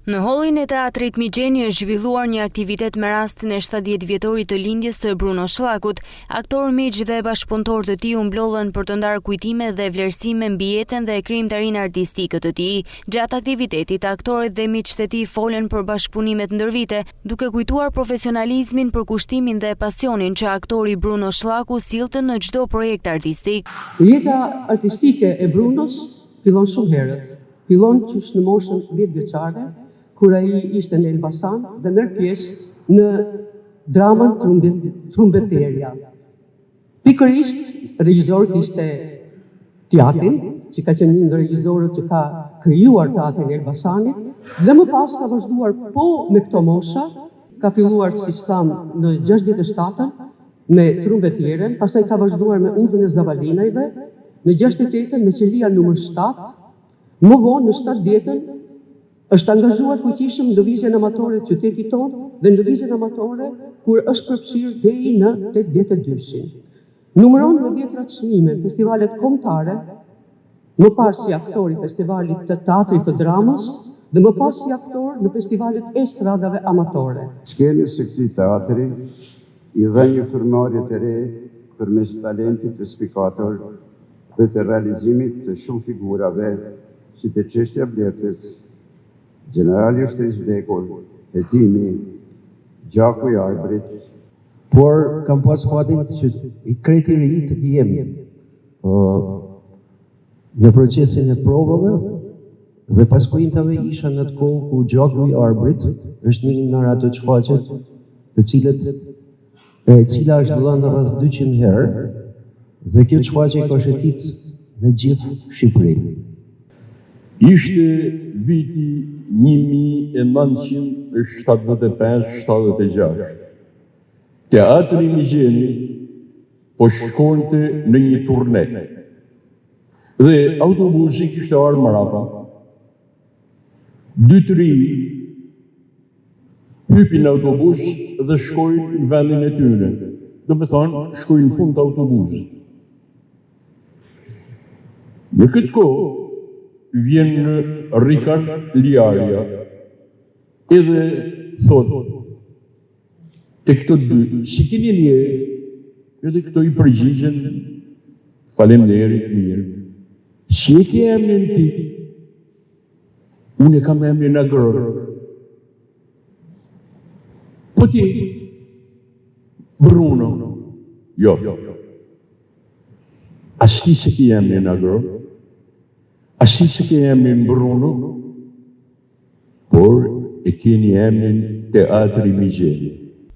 Në hollin e teatrit Migjeni është zhvilluar një aktivitet me rastin e 70-vjetorit të lindjes të Bruno Shllakut. Aktor miq dhe bashkëpunëtor të tij u mblollën për të ndarë kujtime dhe vlerësime mbi jetën dhe krijimtarinë artistike të tij. Gjatë aktivitetit, aktorët dhe miqtë e tij folën për bashkëpunimet ndërvite, duke kujtuar profesionalizmin, përkushtimin dhe pasionin që aktori Bruno Shllaku sillte në çdo projekt artistik. Jeta artistike e Brunos fillon shumë herët. Fillon qysh në moshën 10 vjeçare, kur ai ishte në Elbasan dhe merr pjesë në dramën Trumbeteria. Pikërisht regjizor ishte teatrin, që ka qenë një ndër regjizorët që ka krijuar teatrin e Elbasanit, dhe më pas ka vazhduar po me këto mosha, ka filluar, siç tham, në 67-ën me Trumbetierën, pastaj ka vazhduar me Undhën e Zavalinajve, në 68-ën me Qelia numër 7, më vonë në 70-ën është angazhuar fuqishëm në lëvizjen amatore të qytetit tonë dhe në lëvizjen amatore kur është përfshirë deri në 82-shin. Numëron në vjetra çmime festivalet kombëtare, më parë si aktor i festivalit të teatrit të dramës dhe më pas si aktor në festivalet e estradave amatore. Skenës së këtij teatri i dha një frymëmarrje të re përmes talentit të spikator dhe të realizimit të shumë figurave, si të Çështja Blertës, Generali Ushtrisë vdekur, Hetimi, Gjaku i Arbrit. Por kam pas fatin që i kreti ri të jem në procesin e provave dhe pas kujtave isha në të kohë ku Gjaku i Arbrit është një nga ato shfaqjet të cila është dhënë rreth 200 herë dhe kjo shfaqje ka shëtit në gjithë Shqipërinë. Ishte viti 1975-76. Teatri Migjeni po shkonte në një turne. Dhe autobusi kishte ardhur mbrapa. 2-3 hypin në autobus dhe shkojnë në vendin e tyre. Do me thonë, shkojnë në fund të autobusit. Në këtë kohë, vjen Rikard Liaria edhe thotë të këto dy, si keni një, edhe këto i përgjigjen, faleminderit mirë. Si e ke emrin ti? Unë kam emrin Agror. Po ti? Bruno. Jo. As ti se ke emrin Agror? Asi që ke emrin Bruno, por e keni emrin Teatri Migjeni.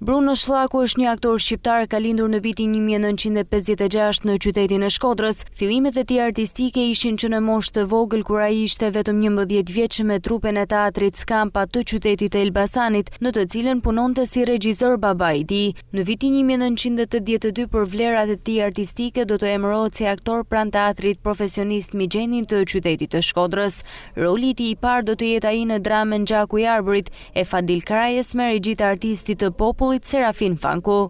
Bruno Shllaku është një aktor shqiptar ka lindur në vitin 1956 në qytetin e Shkodrës. Fillimet e tij artistike ishin që në moshë të vogël kur ai ishte vetëm 11 vjeç me trupen e teatrit Skampa të qytetit të Elbasanit, në të cilën punonte si regjisor babai i tij. Në vitin 1982 për vlerat e tij artistike do të emërohet si aktor pranë teatrit profesionist Migjenin të qytetit të Shkodrës. Roli i tij i parë do të jetë ai në dramën Gjaku i Arbrit e Fadil Karajës me regjitë artistit të popullit Serafin Fanku.